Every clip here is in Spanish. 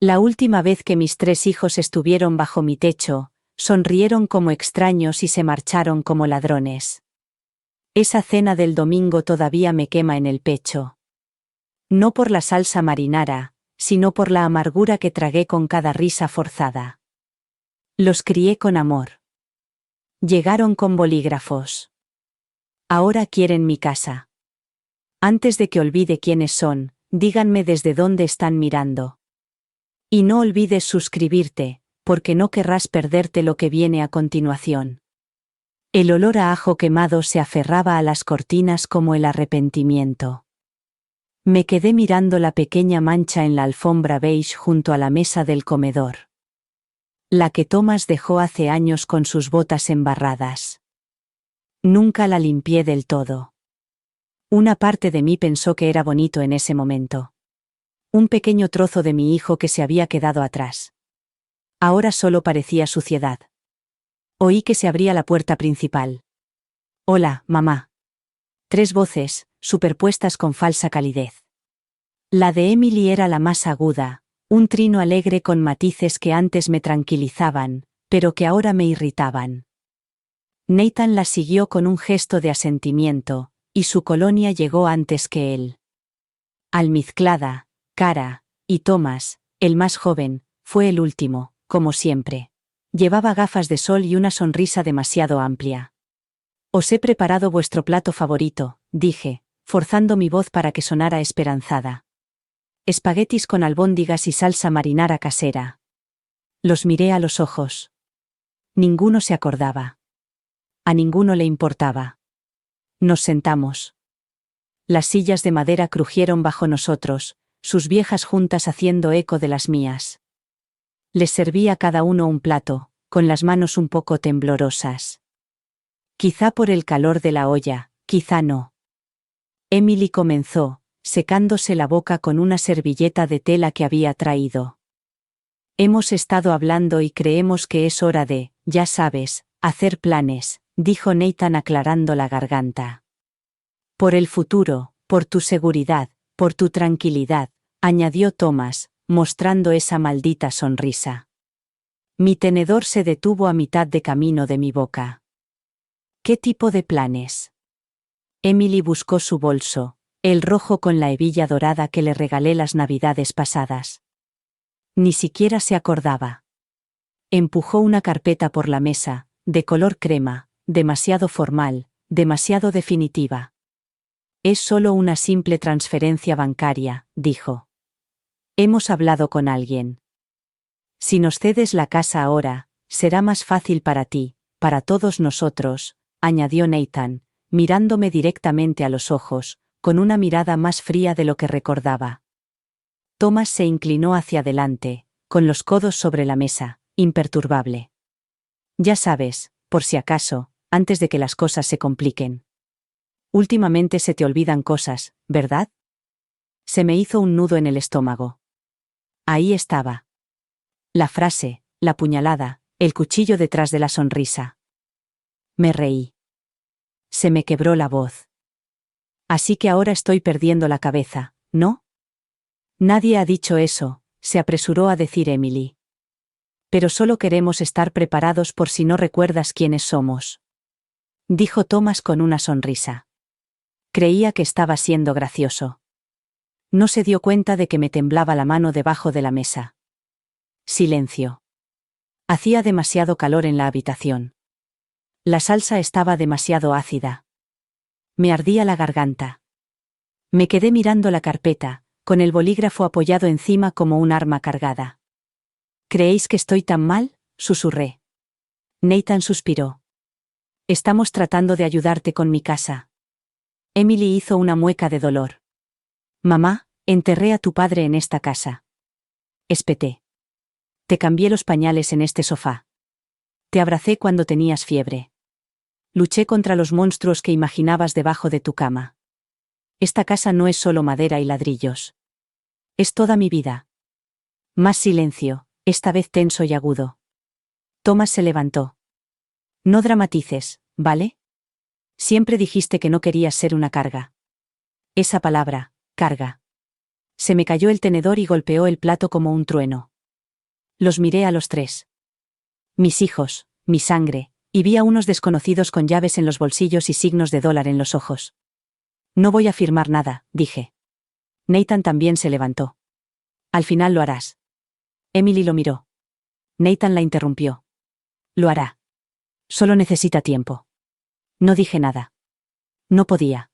La última vez que mis 3 hijos estuvieron bajo mi techo, sonrieron como extraños y se marcharon como ladrones. Esa cena del domingo todavía me quema en el pecho. No por la salsa marinara, sino por la amargura que tragué con cada risa forzada. Los crié con amor. Llegaron con bolígrafos. Ahora quieren mi casa. Antes de que olvide quiénes son, díganme desde dónde están mirando. Y no olvides suscribirte, porque no querrás perderte lo que viene a continuación. El olor a ajo quemado se aferraba a las cortinas como el arrepentimiento. Me quedé mirando la pequeña mancha en la alfombra beige junto a la mesa del comedor. La que Thomas dejó hace años con sus botas embarradas. Nunca la limpié del todo. Una parte de mí pensó que era bonito en ese momento. Un pequeño trozo de mi hijo que se había quedado atrás. Ahora solo parecía suciedad. Oí que se abría la puerta principal. «Hola, mamá». 3 voces, superpuestas con falsa calidez. La de Emily era la más aguda, un trino alegre con matices que antes me tranquilizaban, pero que ahora me irritaban. Nathan la siguió con un gesto de asentimiento, y su colonia llegó antes que él. Almizclada, cara, y Thomas, el más joven, fue el último, como siempre. Llevaba gafas de sol y una sonrisa demasiado amplia. «Os he preparado vuestro plato favorito», dije, forzando mi voz para que sonara esperanzada. «Espaguetis con albóndigas y salsa marinara casera». Los miré a los ojos. Ninguno se acordaba. A ninguno le importaba. Nos sentamos. Las sillas de madera crujieron bajo nosotros, sus viejas juntas haciendo eco de las mías. Les serví a cada uno un plato, con las manos un poco temblorosas. Quizá por el calor de la olla, quizá no. Emily comenzó, secándose la boca con una servilleta de tela que había traído. «Hemos estado hablando y creemos que es hora de, ya sabes, hacer planes», dijo Nathan aclarando la garganta. «Por el futuro, por tu seguridad, por tu tranquilidad», añadió Thomas, mostrando esa maldita sonrisa. Mi tenedor se detuvo a mitad de camino de mi boca. «¿Qué tipo de planes?» Emily buscó su bolso, el rojo con la hebilla dorada que le regalé las navidades pasadas. Ni siquiera se acordaba. Empujó una carpeta por la mesa, de color crema, demasiado formal, demasiado definitiva. «Es solo una simple transferencia bancaria», dijo. «Hemos hablado con alguien. Si nos cedes la casa ahora, será más fácil para ti, para todos nosotros», añadió Nathan, mirándome directamente a los ojos, con una mirada más fría de lo que recordaba. Thomas se inclinó hacia adelante, con los codos sobre la mesa, imperturbable. «Ya sabes, por si acaso, antes de que las cosas se compliquen. Últimamente se te olvidan cosas, ¿verdad?» Se me hizo un nudo en el estómago. Ahí estaba. La frase, la puñalada, el cuchillo detrás de la sonrisa. Me reí. Se me quebró la voz. «Así que ahora estoy perdiendo la cabeza, ¿no?» «Nadie ha dicho eso», se apresuró a decir Emily. «Pero solo queremos estar preparados por si no recuerdas quiénes somos», dijo Thomas con una sonrisa. Creía que estaba siendo gracioso. No se dio cuenta de que me temblaba la mano debajo de la mesa. Silencio. Hacía demasiado calor en la habitación. La salsa estaba demasiado ácida. Me ardía la garganta. Me quedé mirando la carpeta, con el bolígrafo apoyado encima como un arma cargada. «¿Creéis que estoy tan mal?», susurré. Nathan suspiró. «Estamos tratando de ayudarte con mi casa». Emily hizo una mueca de dolor. «Mamá, enterré a tu padre en esta casa». Espeté. «Te cambié los pañales en este sofá. Te abracé cuando tenías fiebre. Luché contra los monstruos que imaginabas debajo de tu cama. Esta casa no es solo madera y ladrillos. Es toda mi vida». Más silencio, esta vez tenso y agudo. Thomas se levantó. «No dramatices, ¿vale? Siempre dijiste que no querías ser una carga». Esa palabra, carga. Se me cayó el tenedor y golpeó el plato como un trueno. Los miré a los tres. Mis hijos, mi sangre, y vi a unos desconocidos con llaves en los bolsillos y signos de dólar en los ojos. No voy a firmar nada, dije. Nathan también se levantó. Al final lo harás. Emily lo miró. Nathan la interrumpió. Lo hará. Solo necesita tiempo. No dije nada. No podía.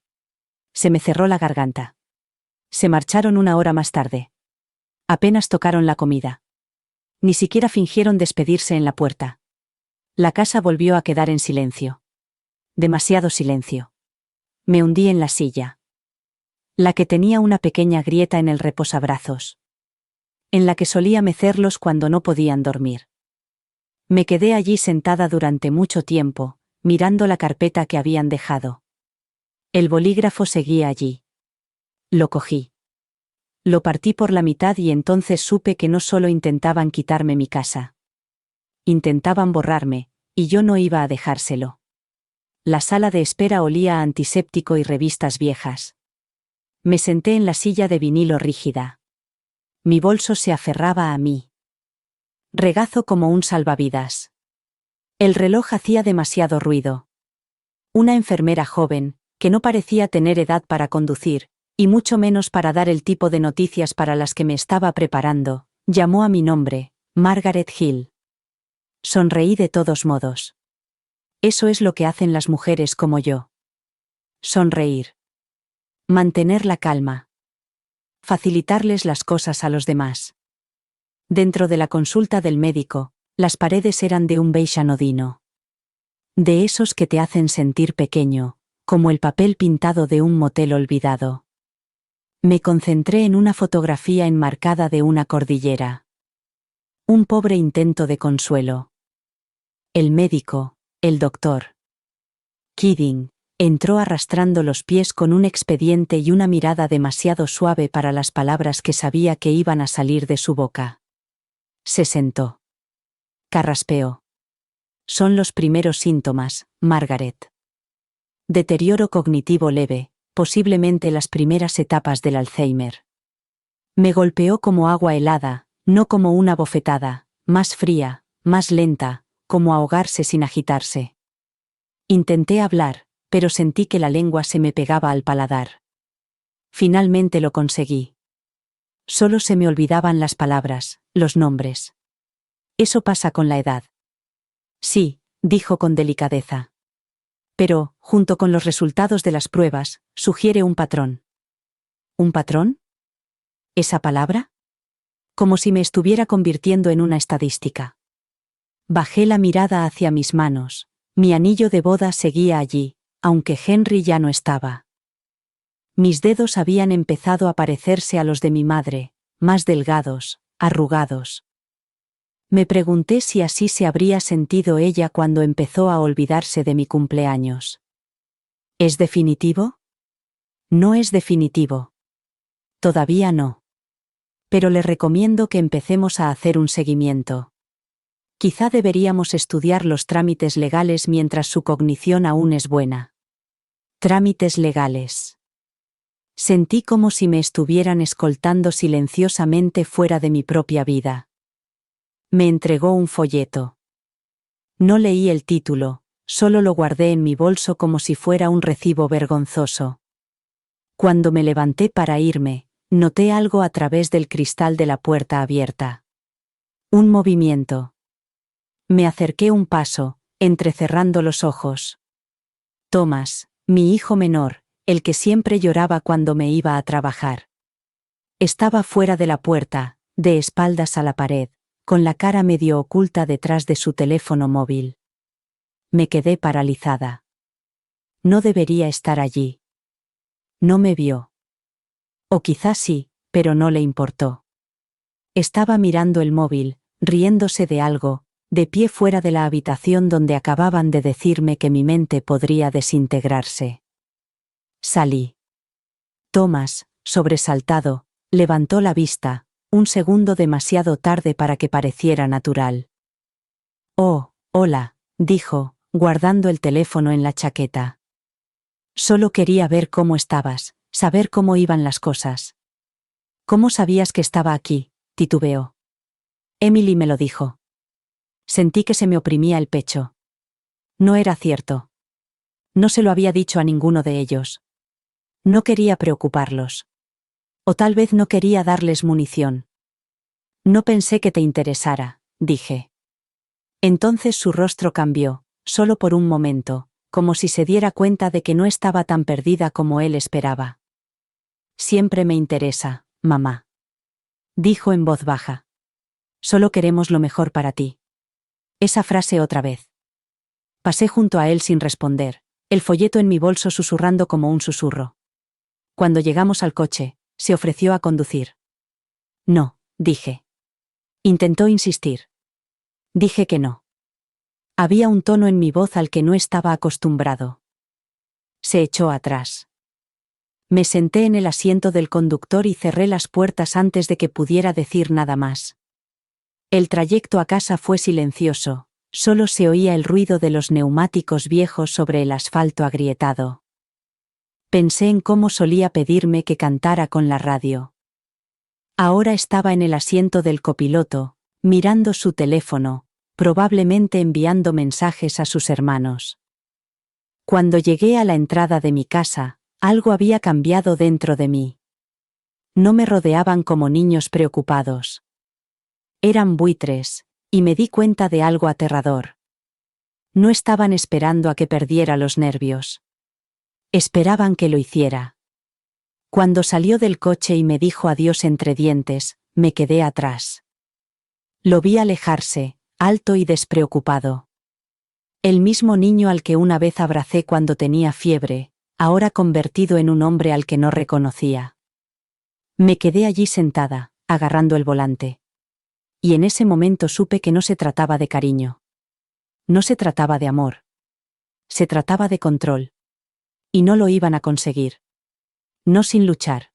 Se me cerró la garganta. Se marcharon 1 hora más tarde. Apenas tocaron la comida. Ni siquiera fingieron despedirse en la puerta. La casa volvió a quedar en silencio. Demasiado silencio. Me hundí en la silla. La que tenía una pequeña grieta en el reposabrazos. En la que solía mecerlos cuando no podían dormir. Me quedé allí sentada durante mucho tiempo, mirando la carpeta que habían dejado. El bolígrafo seguía allí. Lo cogí. Lo partí por la mitad y entonces supe que no solo intentaban quitarme mi casa. Intentaban borrarme, y yo no iba a dejárselo. La sala de espera olía a antiséptico y revistas viejas. Me senté en la silla de vinilo rígida. Mi bolso se aferraba a mí. Regazo como un salvavidas. El reloj hacía demasiado ruido. Una enfermera joven, que no parecía tener edad para conducir, y mucho menos para dar el tipo de noticias para las que me estaba preparando, llamó a mi nombre, Margaret Hill. Sonreí de todos modos. Eso es lo que hacen las mujeres como yo. Sonreír. Mantener la calma. Facilitarles las cosas a los demás. Dentro de la consulta del médico, las paredes eran de un beige anodino. De esos que te hacen sentir pequeño, como el papel pintado de un motel olvidado. Me concentré en una fotografía enmarcada de una cordillera. Un pobre intento de consuelo. El médico, el doctor Kidding, entró arrastrando los pies con un expediente y una mirada demasiado suave para las palabras que sabía que iban a salir de su boca. Se sentó. Carraspeó. Son los primeros síntomas, Margaret. Deterioro cognitivo leve, posiblemente las primeras etapas del Alzheimer. Me golpeó como agua helada, no como una bofetada, más fría, más lenta, como ahogarse sin agitarse. Intenté hablar, pero sentí que la lengua se me pegaba al paladar. Finalmente lo conseguí. Solo se me olvidaban las palabras, los nombres. Eso pasa con la edad. Sí, dijo con delicadeza. Pero, junto con los resultados de las pruebas, sugiere un patrón. ¿Un patrón? ¿Esa palabra? Como si me estuviera convirtiendo en una estadística. Bajé la mirada hacia mis manos. Mi anillo de boda seguía allí, aunque Henry ya no estaba. Mis dedos habían empezado a parecerse a los de mi madre, más delgados, arrugados. Me pregunté si así se habría sentido ella cuando empezó a olvidarse de mi cumpleaños. ¿Es definitivo? No es definitivo. Todavía no. Pero le recomiendo que empecemos a hacer un seguimiento. Quizá deberíamos estudiar los trámites legales mientras su cognición aún es buena. Trámites legales. Sentí como si me estuvieran escoltando silenciosamente fuera de mi propia vida. Me entregó un folleto. No leí el título, solo lo guardé en mi bolso como si fuera un recibo vergonzoso. Cuando me levanté para irme, noté algo a través del cristal de la puerta abierta. Un movimiento. Me acerqué un paso, entrecerrando los ojos. Thomas, mi hijo menor, el que siempre lloraba cuando me iba a trabajar. Estaba fuera de la puerta, de espaldas a la pared, con la cara medio oculta detrás de su teléfono móvil. Me quedé paralizada. No debería estar allí. No me vio. O quizás sí, pero no le importó. Estaba mirando el móvil, riéndose de algo, de pie fuera de la habitación donde acababan de decirme que mi mente podría desintegrarse. Salí. Thomas, sobresaltado, levantó la vista, un segundo demasiado tarde para que pareciera natural. Oh, hola, dijo, guardando el teléfono en la chaqueta. Solo quería ver cómo estabas, saber cómo iban las cosas. ¿Cómo sabías que estaba aquí?, titubeó. Emily me lo dijo. Sentí que se me oprimía el pecho. No era cierto. No se lo había dicho a ninguno de ellos. No quería preocuparlos. O tal vez no quería darles munición. No pensé que te interesara, dije. Entonces su rostro cambió, solo por un momento, como si se diera cuenta de que no estaba tan perdida como él esperaba. Siempre me interesa, mamá. Dijo en voz baja. Solo queremos lo mejor para ti. Esa frase otra vez. Pasé junto a él sin responder, el folleto en mi bolso susurrando como un susurro. Cuando llegamos al coche, se ofreció a conducir. No, dije. Intentó insistir. Dije que no. Había un tono en mi voz al que no estaba acostumbrado. Se echó atrás. Me senté en el asiento del conductor y cerré las puertas antes de que pudiera decir nada más. El trayecto a casa fue silencioso, solo se oía el ruido de los neumáticos viejos sobre el asfalto agrietado. Pensé en cómo solía pedirme que cantara con la radio. Ahora estaba en el asiento del copiloto, mirando su teléfono, probablemente enviando mensajes a sus hermanos. Cuando llegué a la entrada de mi casa, algo había cambiado dentro de mí. No me rodeaban como niños preocupados. Eran buitres, y me di cuenta de algo aterrador. No estaban esperando a que perdiera los nervios. Esperaban que lo hiciera. Cuando salió del coche y me dijo adiós entre dientes, me quedé atrás. Lo vi alejarse, alto y despreocupado. El mismo niño al que una vez abracé cuando tenía fiebre, ahora convertido en un hombre al que no reconocía. Me quedé allí sentada, agarrando el volante. Y en ese momento supe que no se trataba de cariño. No se trataba de amor. Se trataba de control. Y no lo iban a conseguir. No sin luchar.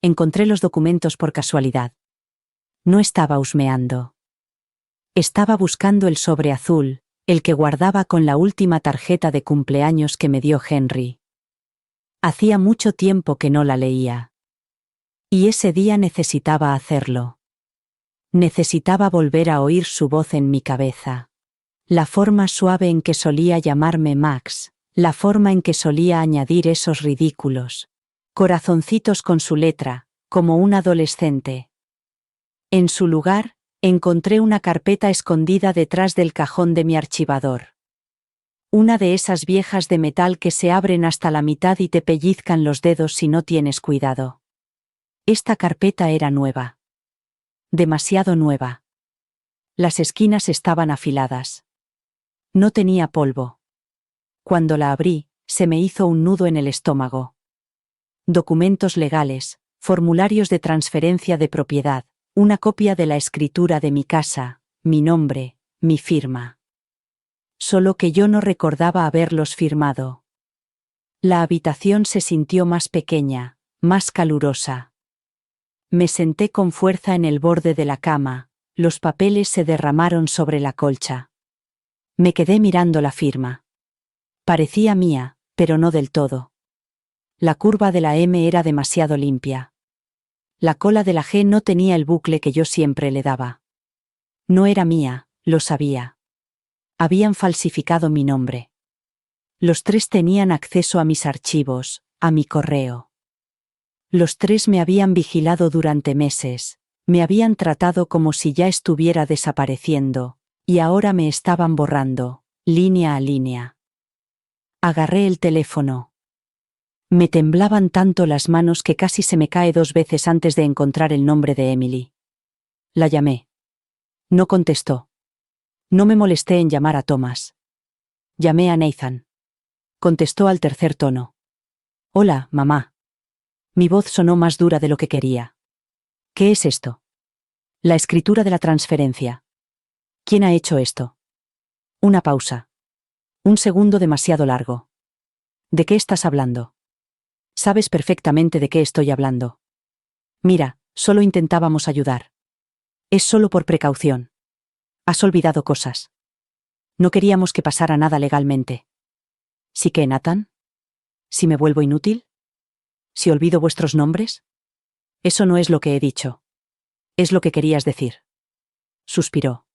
Encontré los documentos por casualidad. No estaba husmeando. Estaba buscando el sobre azul, el que guardaba con la última tarjeta de cumpleaños que me dio Henry. Hacía mucho tiempo que no la leía. Y ese día necesitaba hacerlo. Necesitaba volver a oír su voz en mi cabeza. La forma suave en que solía llamarme Max, la forma en que solía añadir esos ridículos corazoncitos con su letra, como un adolescente. En su lugar, encontré una carpeta escondida detrás del cajón de mi archivador. Una de esas viejas de metal que se abren hasta la mitad y te pellizcan los dedos si no tienes cuidado. Esta carpeta era nueva. Demasiado nueva. Las esquinas estaban afiladas. No tenía polvo. Cuando la abrí, se me hizo un nudo en el estómago. Documentos legales, formularios de transferencia de propiedad, una copia de la escritura de mi casa, mi nombre, mi firma. Solo que yo no recordaba haberlos firmado. La habitación se sintió más pequeña, más calurosa. Me senté con fuerza en el borde de la cama, los papeles se derramaron sobre la colcha. Me quedé mirando la firma. Parecía mía, pero no del todo. La curva de la M era demasiado limpia. La cola de la G no tenía el bucle que yo siempre le daba. No era mía, lo sabía. Habían falsificado mi nombre. Los tres tenían acceso a mis archivos, a mi correo. Los tres me habían vigilado durante meses, me habían tratado como si ya estuviera desapareciendo, y ahora me estaban borrando, línea a línea. Agarré el teléfono. Me temblaban tanto las manos que casi se me cae 2 veces antes de encontrar el nombre de Emily. La llamé. No contestó. No me molesté en llamar a Thomas. Llamé a Nathan. Contestó al tercer tono. Hola, mamá. Mi voz sonó más dura de lo que quería. ¿Qué es esto? La escritura de la transferencia. ¿Quién ha hecho esto? Una pausa. Un segundo demasiado largo. ¿De qué estás hablando? Sabes perfectamente de qué estoy hablando. Mira, solo intentábamos ayudar. Es solo por precaución. Has olvidado cosas. No queríamos que pasara nada legalmente. ¿Sí que, Nathan? ¿Si me vuelvo inútil? ¿Si olvido vuestros nombres? Eso no es lo que he dicho. Es lo que querías decir. suspiró.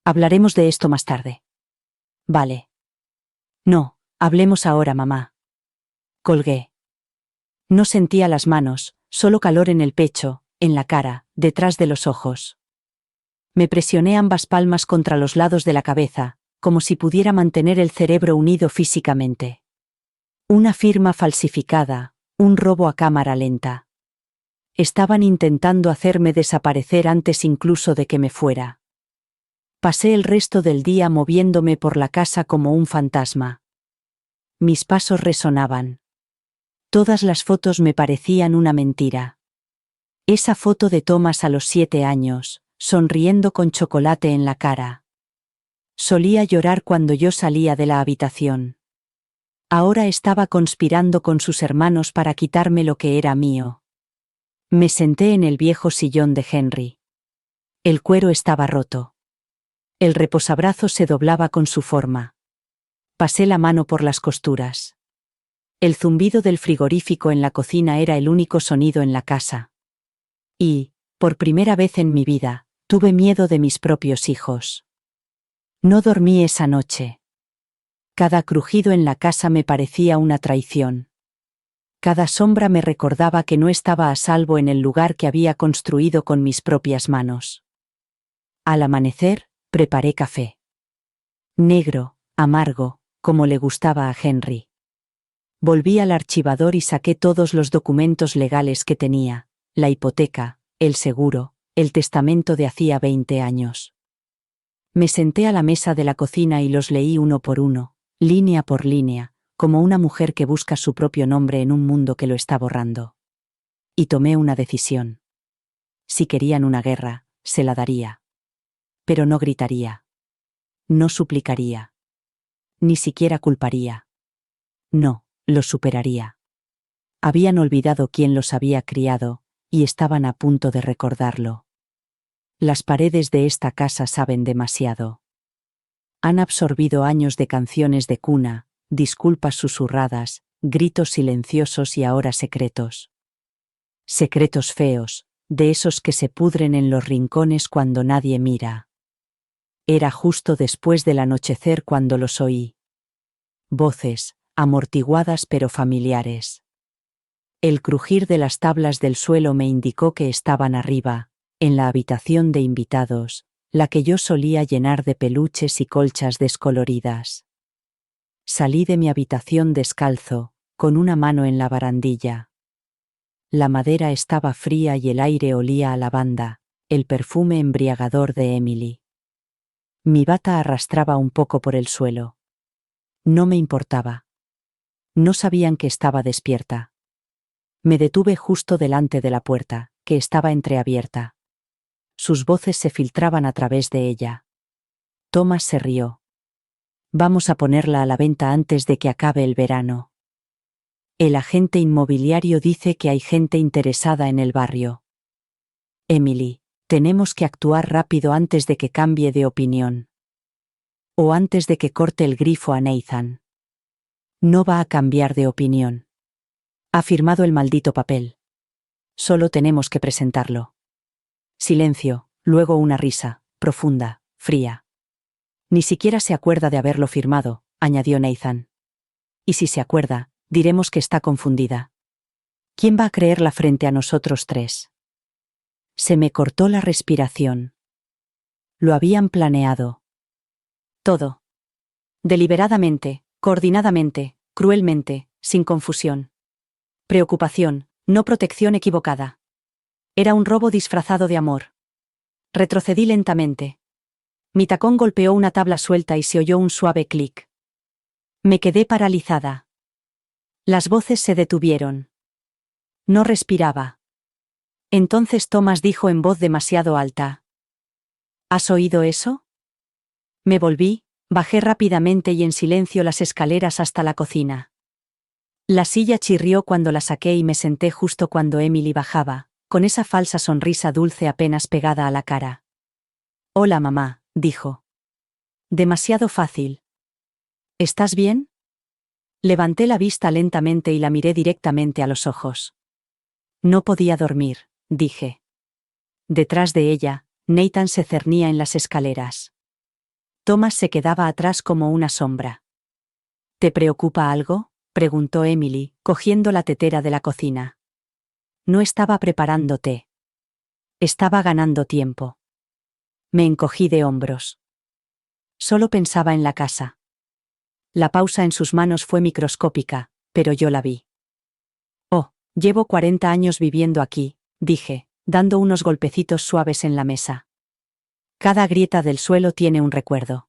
Hablaremos de esto más tarde. Vale. No, hablemos ahora, mamá. Colgué. No sentía las manos, solo calor en el pecho, en la cara, detrás de los ojos. Me presioné ambas palmas contra los lados de la cabeza, como si pudiera mantener el cerebro unido físicamente. Una firma falsificada, un robo a cámara lenta. Estaban intentando hacerme desaparecer antes incluso de que me fuera. Pasé el resto del día moviéndome por la casa como un fantasma. Mis pasos resonaban. Todas las fotos me parecían una mentira. Esa foto de Thomas a los 7 años, sonriendo con chocolate en la cara. Solía llorar cuando yo salía de la habitación. Ahora estaba conspirando con sus hermanos para quitarme lo que era mío. Me senté en el viejo sillón de Henry. El cuero estaba roto. El reposabrazo se doblaba con su forma. Pasé la mano por las costuras. El zumbido del frigorífico en la cocina era el único sonido en la casa. Y, por primera vez en mi vida, tuve miedo de mis propios hijos. No dormí esa noche. Cada crujido en la casa me parecía una traición. Cada sombra me recordaba que no estaba a salvo en el lugar que había construido con mis propias manos. Al amanecer, preparé café. Negro, amargo, como le gustaba a Henry. Volví al archivador y saqué todos los documentos legales que tenía, la hipoteca, el seguro, el testamento de hacía 20 años. Me senté a la mesa de la cocina y los leí uno por uno, línea por línea, como una mujer que busca su propio nombre en un mundo que lo está borrando. Y tomé una decisión. Si querían una guerra, se la daría. Pero no gritaría. No suplicaría. Ni siquiera culparía. No, los superaría. Habían olvidado quién los había criado, y estaban a punto de recordarlo. Las paredes de esta casa saben demasiado. Han absorbido años de canciones de cuna, disculpas susurradas, gritos silenciosos y ahora secretos. Secretos feos, de esos que se pudren en los rincones cuando nadie mira. Era justo después del anochecer cuando los oí. Voces, amortiguadas pero familiares. El crujir de las tablas del suelo me indicó que estaban arriba, en la habitación de invitados, la que yo solía llenar de peluches y colchas descoloridas. Salí de mi habitación descalzo, con una mano en la barandilla. La madera estaba fría y el aire olía a lavanda, el perfume embriagador de Emily. Mi bata arrastraba un poco por el suelo. No me importaba. No sabían que estaba despierta. Me detuve justo delante de la puerta, que estaba entreabierta. Sus voces se filtraban a través de ella. Thomas se rió. Vamos a ponerla a la venta antes de que acabe el verano. El agente inmobiliario dice que hay gente interesada en el barrio. Emily, tenemos que actuar rápido antes de que cambie de opinión. O antes de que corte el grifo a Nathan. No va a cambiar de opinión. Ha firmado el maldito papel. Solo tenemos que presentarlo. Silencio, luego una risa, profunda, fría. Ni siquiera se acuerda de haberlo firmado, añadió Nathan. Y si se acuerda, diremos que está confundida. ¿Quién va a creerla frente a nosotros tres? Se me cortó la respiración. Lo habían planeado. Todo. Deliberadamente, coordinadamente, cruelmente, sin confusión. Preocupación, no protección equivocada. Era un robo disfrazado de amor. Retrocedí lentamente. Mi tacón golpeó una tabla suelta y se oyó un suave clic. Me quedé paralizada. Las voces se detuvieron. No respiraba. Entonces Thomas dijo en voz demasiado alta. ¿Has oído eso? Me volví, bajé rápidamente y en silencio las escaleras hasta la cocina. La silla chirrió cuando la saqué y me senté justo cuando Emily bajaba, con esa falsa sonrisa dulce apenas pegada a la cara. Hola mamá, dijo. Demasiado fácil. ¿Estás bien? Levanté la vista lentamente y la miré directamente a los ojos. No podía dormir, dije. Detrás de ella, Nathan se cernía en las escaleras. Thomas se quedaba atrás como una sombra. ¿Te preocupa algo?, preguntó Emily, cogiendo la tetera de la cocina. No estaba preparando té. Estaba ganando tiempo. Me encogí de hombros. Solo pensaba en la casa. La pausa en sus manos fue microscópica, pero yo la vi. Oh, llevo 40 años viviendo aquí, dije, dando unos golpecitos suaves en la mesa. Cada grieta del suelo tiene un recuerdo.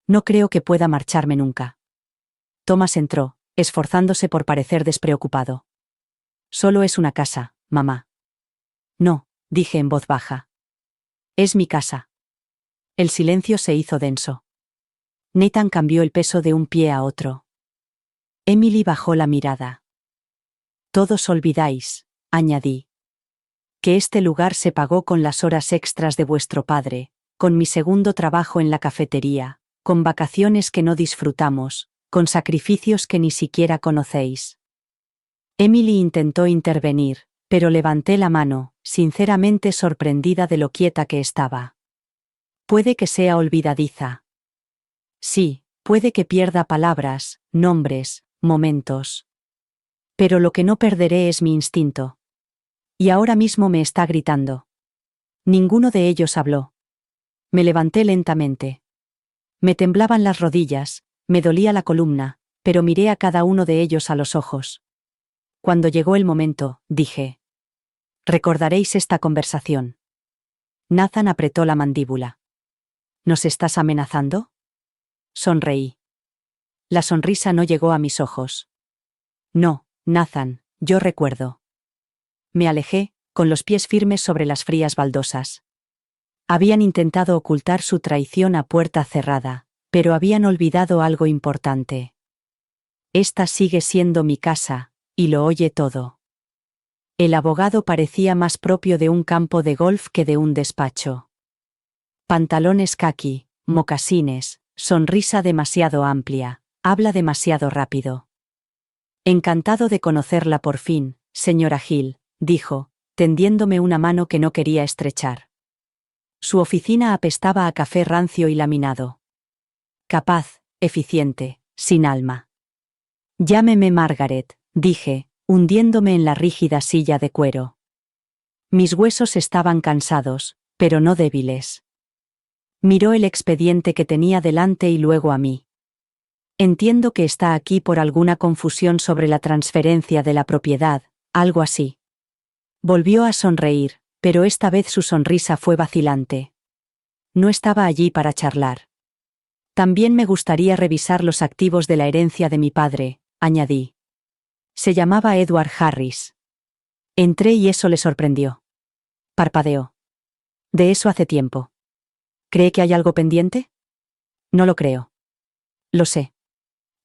No creo que pueda marcharme nunca. Thomas entró, esforzándose por parecer despreocupado. Solo es una casa, mamá. No, dije en voz baja. Es mi casa. El silencio se hizo denso. Nathan cambió el peso de un pie a otro. Emily bajó la mirada. Todos olvidáis, añadí, que este lugar se pagó con las horas extras de vuestro padre, con mi segundo trabajo en la cafetería, con vacaciones que no disfrutamos, con sacrificios que ni siquiera conocéis. Emily intentó intervenir, pero levanté la mano, sinceramente sorprendida de lo quieta que estaba. Puede que sea olvidadiza. Sí, puede que pierda palabras, nombres, momentos. Pero lo que no perderé es mi instinto. Y ahora mismo me está gritando. Ninguno de ellos habló. Me levanté lentamente. Me temblaban las rodillas, me dolía la columna, pero miré a cada uno de ellos a los ojos. Cuando llegó el momento, dije: recordaréis esta conversación. Nathan apretó la mandíbula. ¿Nos estás amenazando? Sonreí. La sonrisa no llegó a mis ojos. No, Nathan, yo recuerdo. Me alejé, con los pies firmes sobre las frías baldosas. Habían intentado ocultar su traición a puerta cerrada, pero habían olvidado algo importante. Esta sigue siendo mi casa, y lo oye todo. El abogado parecía más propio de un campo de golf que de un despacho. Pantalones caqui, mocasines, sonrisa demasiado amplia, habla demasiado rápido. Encantado de conocerla por fin, señora Hill, dijo, tendiéndome una mano que no quería estrechar. Su oficina apestaba a café rancio y laminado. Capaz, eficiente, sin alma. Llámeme Margaret, dije, hundiéndome en la rígida silla de cuero. Mis huesos estaban cansados, pero no débiles. Miró el expediente que tenía delante y luego a mí. Entiendo que está aquí por alguna confusión sobre la transferencia de la propiedad, algo así. Volvió a sonreír, pero esta vez su sonrisa fue vacilante. No estaba allí para charlar. También me gustaría revisar los activos de la herencia de mi padre, añadí. Se llamaba Edward Harris. Entré y eso le sorprendió. Parpadeó. De eso hace tiempo. ¿Cree que hay algo pendiente? No lo creo. Lo sé.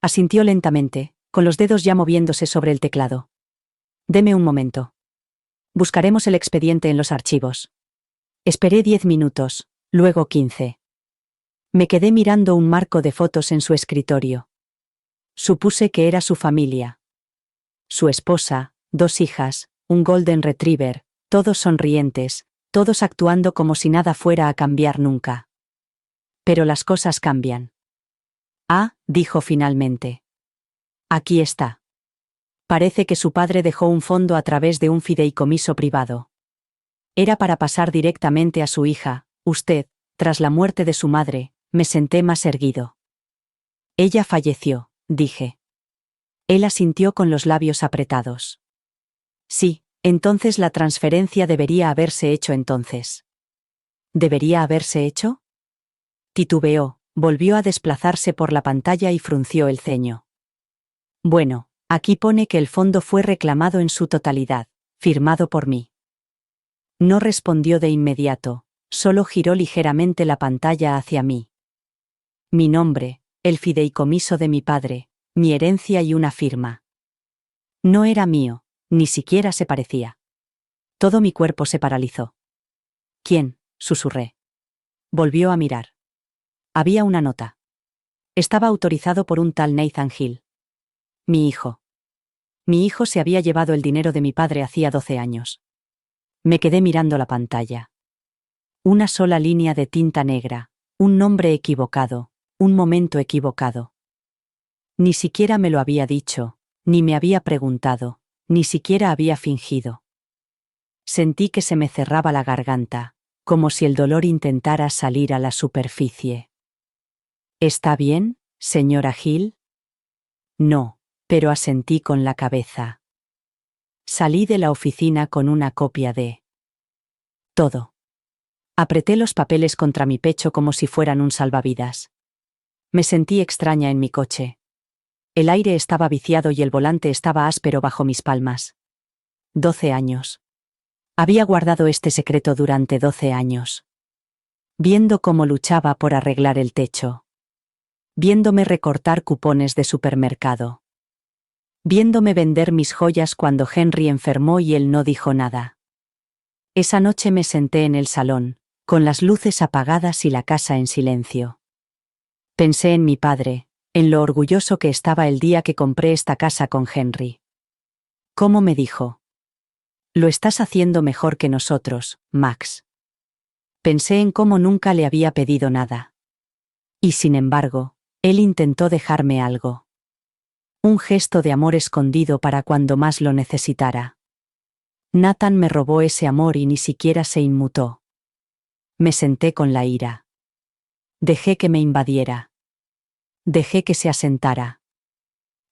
Asintió lentamente, con los dedos ya moviéndose sobre el teclado. Deme un momento. Buscaremos el expediente en los archivos. Esperé 10 minutos, luego 15. Me quedé mirando un marco de fotos en su escritorio. Supuse que era su familia. Su esposa, 2 hijas, un golden retriever, todos sonrientes, todos actuando como si nada fuera a cambiar nunca. Pero las cosas cambian. Ah, dijo finalmente. Aquí está. Parece que su padre dejó un fondo a través de un fideicomiso privado. Era para pasar directamente a su hija, usted, tras la muerte de su madre. Me senté más erguido. Ella falleció, dije. Él asintió con los labios apretados. Sí, entonces la transferencia debería haberse hecho entonces. ¿Debería haberse hecho? Titubeó, volvió a desplazarse por la pantalla y frunció el ceño. Bueno, aquí pone que el fondo fue reclamado en su totalidad, firmado por mí. No respondió de inmediato, solo giró ligeramente la pantalla hacia mí. Mi nombre, el fideicomiso de mi padre, mi herencia y una firma. No era mío, ni siquiera se parecía. Todo mi cuerpo se paralizó. ¿Quién?, susurré. Volvió a mirar. Había una nota. Estaba autorizado por un tal Nathan Hill. Mi hijo. Mi hijo se había llevado el dinero de mi padre hacía 12 años. Me quedé mirando la pantalla. Una sola línea de tinta negra, un nombre equivocado, un momento equivocado. Ni siquiera me lo había dicho, ni me había preguntado, ni siquiera había fingido. Sentí que se me cerraba la garganta, como si el dolor intentara salir a la superficie. ¿Está bien, señora Hill? No, pero asentí con la cabeza. Salí de la oficina con una copia de todo. Apreté los papeles contra mi pecho como si fueran un salvavidas. Me sentí extraña en mi coche. El aire estaba viciado y el volante estaba áspero bajo mis palmas. 12 años. Había guardado este secreto durante 12 años. Viendo cómo luchaba por arreglar el techo. Viéndome recortar cupones de supermercado. Viéndome vender mis joyas cuando Henry enfermó y él no dijo nada. Esa noche me senté en el salón, con las luces apagadas y la casa en silencio. Pensé en mi padre, en lo orgulloso que estaba el día que compré esta casa con Henry. ¿Cómo me dijo? Lo estás haciendo mejor que nosotros, Max. Pensé en cómo nunca le había pedido nada. Y sin embargo, él intentó dejarme algo. Un gesto de amor escondido para cuando más lo necesitara. Nathan me robó ese amor y ni siquiera se inmutó. Me senté con la ira. Dejé que me invadiera. Dejé que se asentara.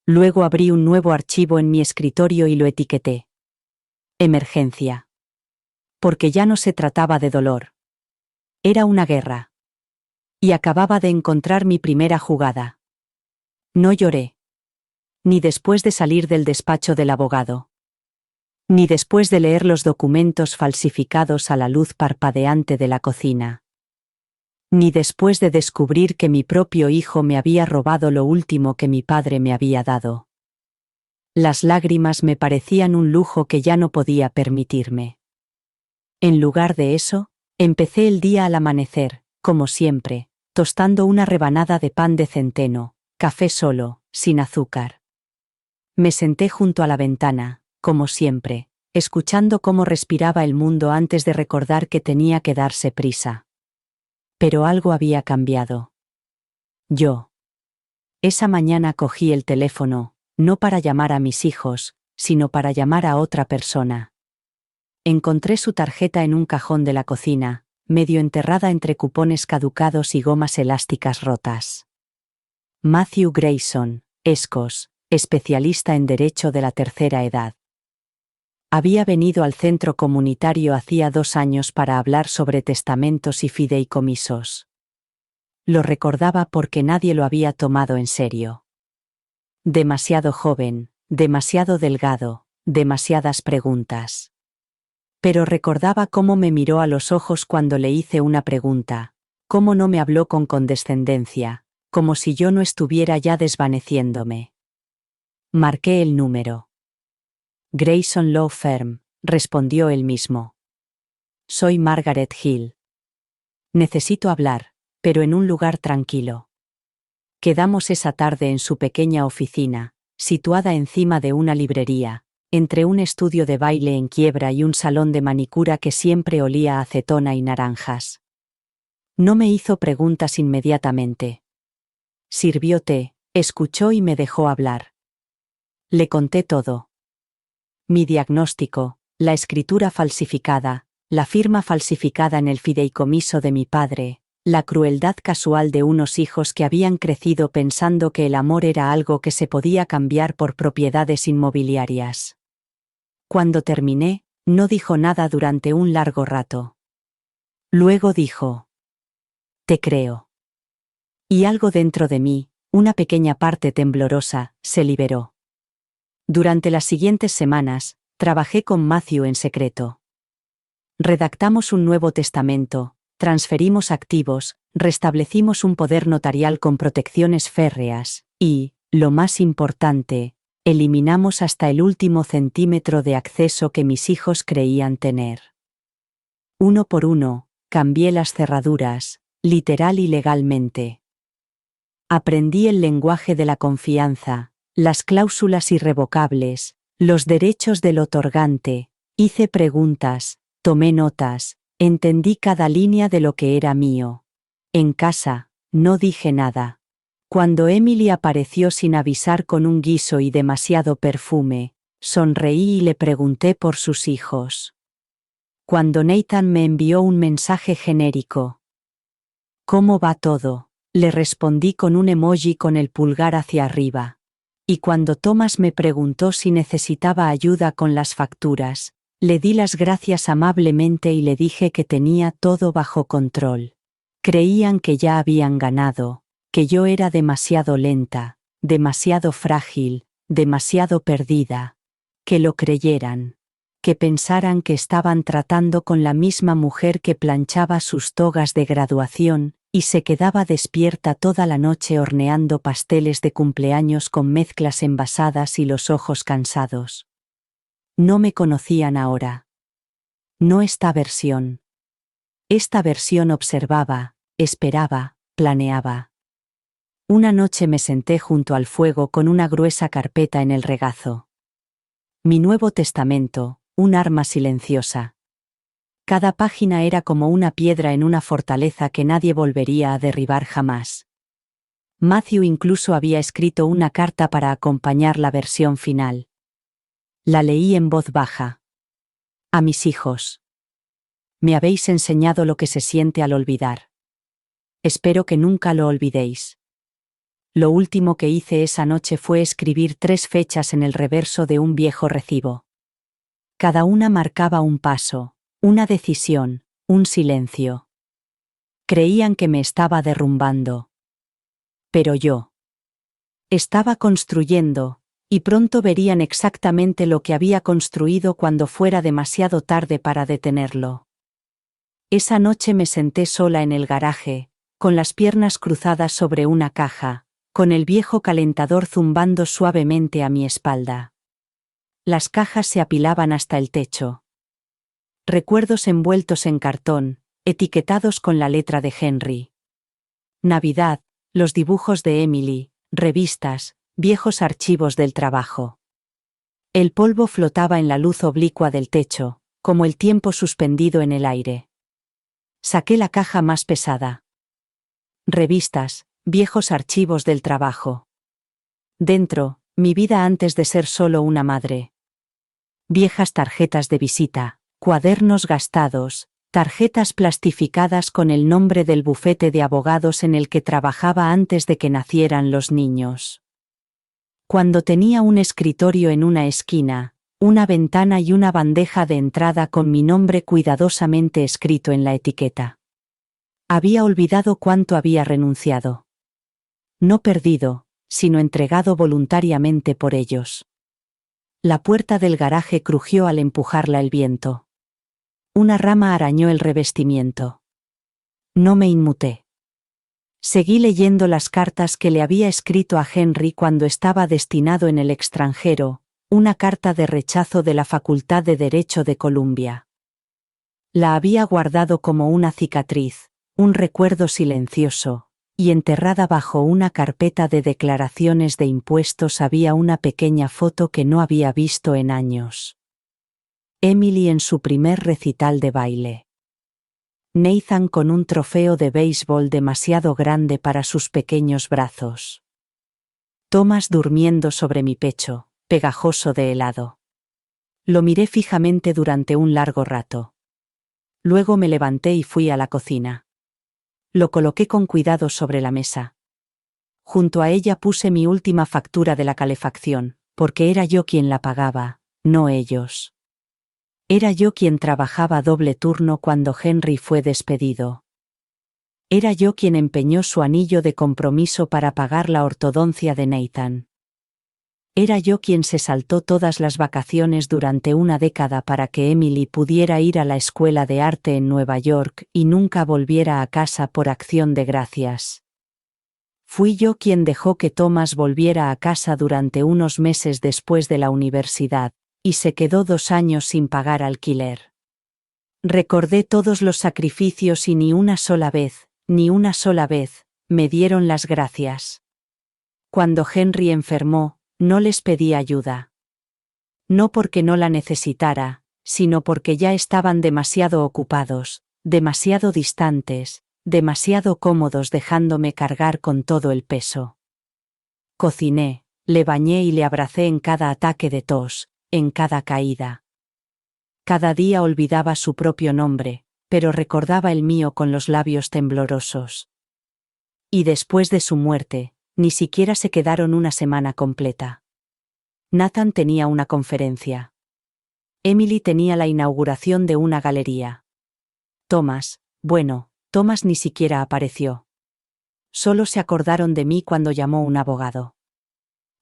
Luego abrí un nuevo archivo en mi escritorio y lo etiqueté. Emergencia. Porque ya no se trataba de dolor. Era una guerra. Y acababa de encontrar mi primera jugada. No lloré. Ni después de salir del despacho del abogado. Ni después de leer los documentos falsificados a la luz parpadeante de la cocina. Ni después de descubrir que mi propio hijo me había robado lo último que mi padre me había dado. Las lágrimas me parecían un lujo que ya no podía permitirme. En lugar de eso, empecé el día al amanecer, como siempre, tostando una rebanada de pan de centeno, café solo, sin azúcar. Me senté junto a la ventana, como siempre, escuchando cómo respiraba el mundo antes de recordar que tenía que darse prisa. Pero algo había cambiado. Yo. Esa mañana cogí el teléfono, no para llamar a mis hijos, sino para llamar a otra persona. Encontré su tarjeta en un cajón de la cocina, medio enterrada entre cupones caducados y gomas elásticas rotas. Matthew Grayson, ESCOS, especialista en Derecho de la Tercera Edad. Había venido al centro comunitario hacía 2 años para hablar sobre testamentos y fideicomisos. Lo recordaba porque nadie lo había tomado en serio. Demasiado joven, demasiado delgado, demasiadas preguntas. Pero recordaba cómo me miró a los ojos cuando le hice una pregunta, cómo no me habló con condescendencia, como si yo no estuviera ya desvaneciéndome. Marqué el número. Grayson Law Firm, respondió él mismo. Soy Margaret Hill. Necesito hablar, pero en un lugar tranquilo. Quedamos esa tarde en su pequeña oficina, situada encima de una librería, entre un estudio de baile en quiebra y un salón de manicura que siempre olía a acetona y naranjas. No me hizo preguntas inmediatamente. Sirvió té, escuchó y me dejó hablar. Le conté todo. Mi diagnóstico, la escritura falsificada, la firma falsificada en el fideicomiso de mi padre, la crueldad casual de unos hijos que habían crecido pensando que el amor era algo que se podía cambiar por propiedades inmobiliarias. Cuando terminé, no dijo nada durante un largo rato. Luego dijo: «Te creo». Y algo dentro de mí, una pequeña parte temblorosa, se liberó. Durante las siguientes semanas, trabajé con Matthew en secreto. Redactamos un nuevo testamento, transferimos activos, restablecimos un poder notarial con protecciones férreas, y, lo más importante, eliminamos hasta el último centímetro de acceso que mis hijos creían tener. Uno por uno, cambié las cerraduras, literal y legalmente. Aprendí el lenguaje de la confianza, las cláusulas irrevocables, los derechos del otorgante, hice preguntas, tomé notas, Entendí cada línea de lo que era mío. En casa, no dije nada. Cuando Emily apareció sin avisar con un guiso y demasiado perfume, sonreí y le pregunté por sus hijos. Cuando Nathan me envió un mensaje genérico. ¿Cómo va todo? Le respondí con un emoji con el pulgar hacia arriba. Y cuando Thomas me preguntó si necesitaba ayuda con las facturas, le di las gracias amablemente y le dije que tenía todo bajo control. Creían que ya habían ganado, que yo era demasiado lenta, demasiado frágil, demasiado perdida. Que lo creyeran. Que pensaran que estaban tratando con la misma mujer que planchaba sus togas de graduación, y se quedaba despierta toda la noche horneando pasteles de cumpleaños con mezclas envasadas y los ojos cansados. No me conocían ahora. No esta versión. Esta versión observaba, esperaba, planeaba. Una noche me senté junto al fuego con una gruesa carpeta en el regazo. Mi Nuevo Testamento, un arma silenciosa. Cada página era como una piedra en una fortaleza que nadie volvería a derribar jamás. Matthew incluso había escrito una carta para acompañar la versión final. La leí en voz baja. A mis hijos. Me habéis enseñado lo que se siente al olvidar. Espero que nunca lo olvidéis. Lo último que hice esa noche fue escribir 3 fechas en el reverso de un viejo recibo. Cada una marcaba un paso, una decisión, un silencio. Creían que me estaba derrumbando. Pero yo estaba construyendo, y pronto verían exactamente lo que había construido cuando fuera demasiado tarde para detenerlo. Esa noche me senté sola en el garaje, con las piernas cruzadas sobre una caja, con el viejo calentador zumbando suavemente a mi espalda. Las cajas se apilaban hasta el techo. Recuerdos envueltos en cartón, etiquetados con la letra de Henry. Navidad, los dibujos de Emily, revistas, viejos archivos del trabajo. El polvo flotaba en la luz oblicua del techo, como el tiempo suspendido en el aire. Saqué la caja más pesada. Revistas, viejos archivos del trabajo. Dentro, mi vida antes de ser solo una madre. Viejas tarjetas de visita, cuadernos gastados, tarjetas plastificadas con el nombre del bufete de abogados en el que trabajaba antes de que nacieran los niños. Cuando tenía un escritorio en una esquina, una ventana y una bandeja de entrada con mi nombre cuidadosamente escrito en la etiqueta. Había olvidado cuánto había renunciado. No perdido, sino entregado voluntariamente por ellos. La puerta del garaje crujió al empujarla el viento. Una rama arañó el revestimiento. No me inmuté. Seguí leyendo las cartas que le había escrito a Henry cuando estaba destinado en el extranjero, una carta de rechazo de la Facultad de Derecho de Columbia. La había guardado como una cicatriz, un recuerdo silencioso, y enterrada bajo una carpeta de declaraciones de impuestos había una pequeña foto que no había visto en años. Emily en su primer recital de baile. Nathan con un trofeo de béisbol demasiado grande para sus pequeños brazos. Thomas durmiendo sobre mi pecho, pegajoso de helado. Lo miré fijamente durante un largo rato. Luego me levanté y fui a la cocina. Lo coloqué con cuidado sobre la mesa. Junto a ella puse mi última factura de la calefacción, porque era yo quien la pagaba, no ellos. Era yo quien trabajaba doble turno cuando Henry fue despedido. Era yo quien empeñó su anillo de compromiso para pagar la ortodoncia de Nathan. Era yo quien se saltó todas las vacaciones durante una década para que Emily pudiera ir a la escuela de arte en Nueva York y nunca volviera a casa por acción de gracias. Fui yo quien dejó que Thomas volviera a casa durante unos meses después de la universidad, y se quedó 2 años sin pagar alquiler. Recordé todos los sacrificios y ni una sola vez, me dieron las gracias. Cuando Henry enfermó, no les pedí ayuda. No porque no la necesitara, sino porque ya estaban demasiado ocupados, demasiado distantes, demasiado cómodos dejándome cargar con todo el peso. Cociné, le bañé y le abracé en cada ataque de tos, en cada caída. Cada día olvidaba su propio nombre, pero recordaba el mío con los labios temblorosos. Y después de su muerte, ni siquiera se quedaron una semana completa. Nathan tenía una conferencia. Emily tenía la inauguración de una galería. Thomas ni siquiera apareció. Solo se acordaron de mí cuando llamó un abogado.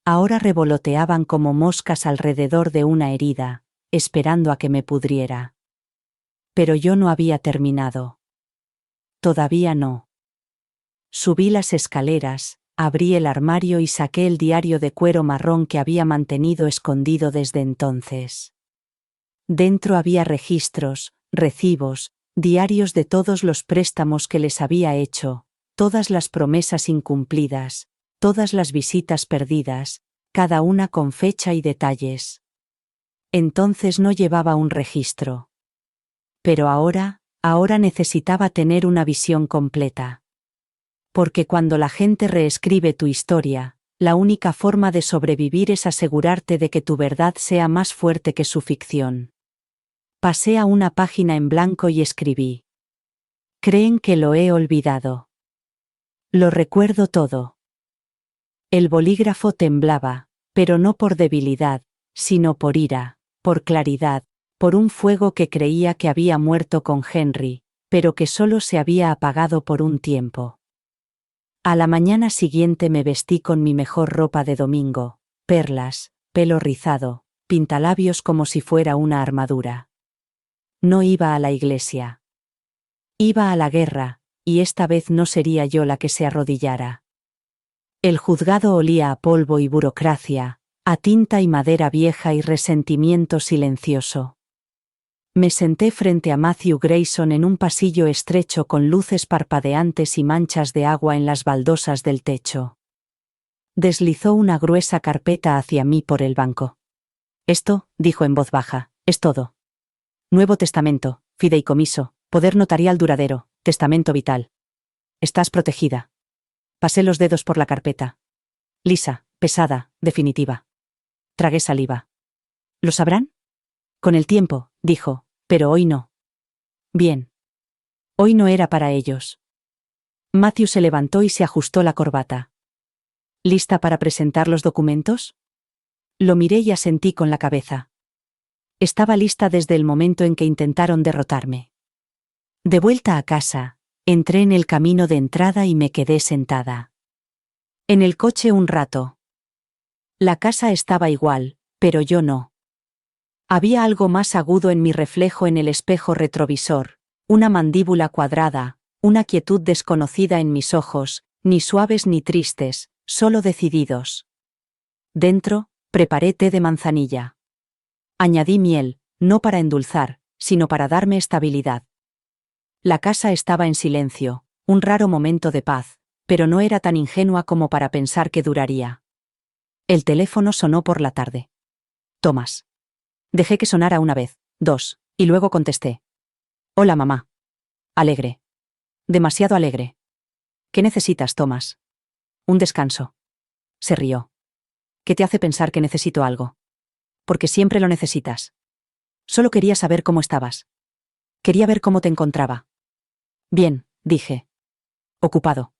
Ahora revoloteaban como moscas alrededor de una herida, esperando a que me pudriera. Pero yo no había terminado. Todavía no. Subí las escaleras, abrí el armario y saqué el diario de cuero marrón que había mantenido escondido desde entonces. Dentro había registros, recibos, diarios de todos los préstamos que les había hecho, todas las promesas incumplidas, todas las visitas perdidas, cada una con fecha y detalles. Entonces no llevaba un registro. Pero ahora necesitaba tener una visión completa. Porque cuando la gente reescribe tu historia, la única forma de sobrevivir es asegurarte de que tu verdad sea más fuerte que su ficción. Pasé a una página en blanco y escribí. Creen que lo he olvidado. Lo recuerdo todo. El bolígrafo temblaba, pero no por debilidad, sino por ira, por claridad, por un fuego que creía que había muerto con Henry, pero que solo se había apagado por un tiempo. A la mañana siguiente me vestí con mi mejor ropa de domingo, perlas, pelo rizado, pintalabios como si fuera una armadura. No iba a la iglesia. Iba a la guerra, y esta vez no sería yo la que se arrodillara. El juzgado olía a polvo y burocracia, a tinta y madera vieja y resentimiento silencioso. Me senté frente a Matthew Grayson en un pasillo estrecho con luces parpadeantes y manchas de agua en las baldosas del techo. Deslizó una gruesa carpeta hacia mí por el banco. Esto, dijo en voz baja, es todo. Nuevo Testamento, fideicomiso, poder notarial duradero, testamento vital. Estás protegida. Pasé los dedos por la carpeta. Lisa, pesada, definitiva. Tragué saliva. ¿Lo sabrán? Con el tiempo, dijo, pero hoy no. Bien. Hoy no era para ellos. Matthew se levantó y se ajustó la corbata. ¿Lista para presentar los documentos? Lo miré y asentí con la cabeza. Estaba lista desde el momento en que intentaron derrotarme. De vuelta a casa, entré en el camino de entrada y me quedé sentada. En el coche un rato. La casa estaba igual, pero yo no. Había algo más agudo en mi reflejo en el espejo retrovisor, una mandíbula cuadrada, una quietud desconocida en mis ojos, ni suaves ni tristes, solo decididos. Dentro, preparé té de manzanilla. Añadí miel, no para endulzar, sino para darme estabilidad. La casa estaba en silencio, un raro momento de paz, pero no era tan ingenua como para pensar que duraría. El teléfono sonó por la tarde. Thomas. Dejé que sonara una vez, dos, y luego contesté. Hola, mamá. Alegre. Demasiado alegre. ¿Qué necesitas, Thomas? Un descanso. Se rió. ¿Qué te hace pensar que necesito algo? Porque siempre lo necesitas. Solo quería saber cómo estabas. Quería ver cómo te encontraba. Bien, dije. Ocupado.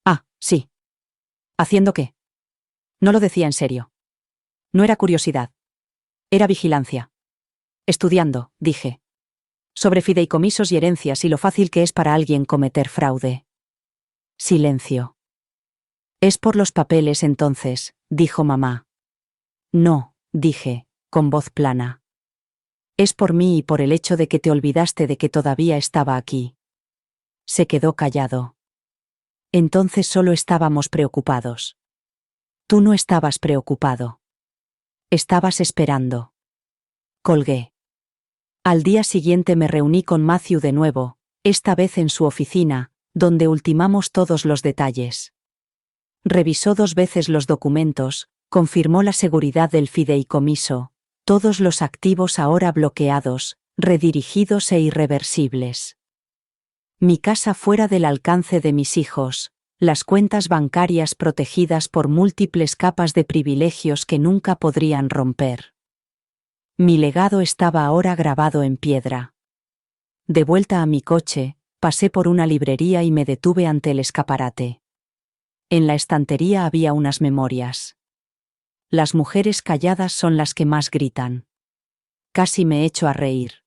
Ah, sí. ¿Haciendo qué? No lo decía en serio. No era curiosidad. Era vigilancia. Estudiando, dije. Sobre fideicomisos y herencias y lo fácil que es para alguien cometer fraude. Silencio. Es por los papeles entonces, dijo mamá. No, dije, con voz plana. Es por mí y por el hecho de que te olvidaste de que todavía estaba aquí. Se quedó callado. Entonces solo estábamos preocupados. Tú no estabas preocupado. Estabas esperando. Colgué. Al día siguiente me reuní con Matthew de nuevo, esta vez en su oficina, donde ultimamos todos los detalles. Revisó 2 veces los documentos, confirmó la seguridad del fideicomiso, todos los activos ahora bloqueados, redirigidos e irreversibles. Mi casa fuera del alcance de mis hijos, las cuentas bancarias protegidas por múltiples capas de privilegios que nunca podrían romper. Mi legado estaba ahora grabado en piedra. De vuelta a mi coche, pasé por una librería y me detuve ante el escaparate. En la estantería había unas memorias. Las mujeres calladas son las que más gritan. Casi me echo a reír.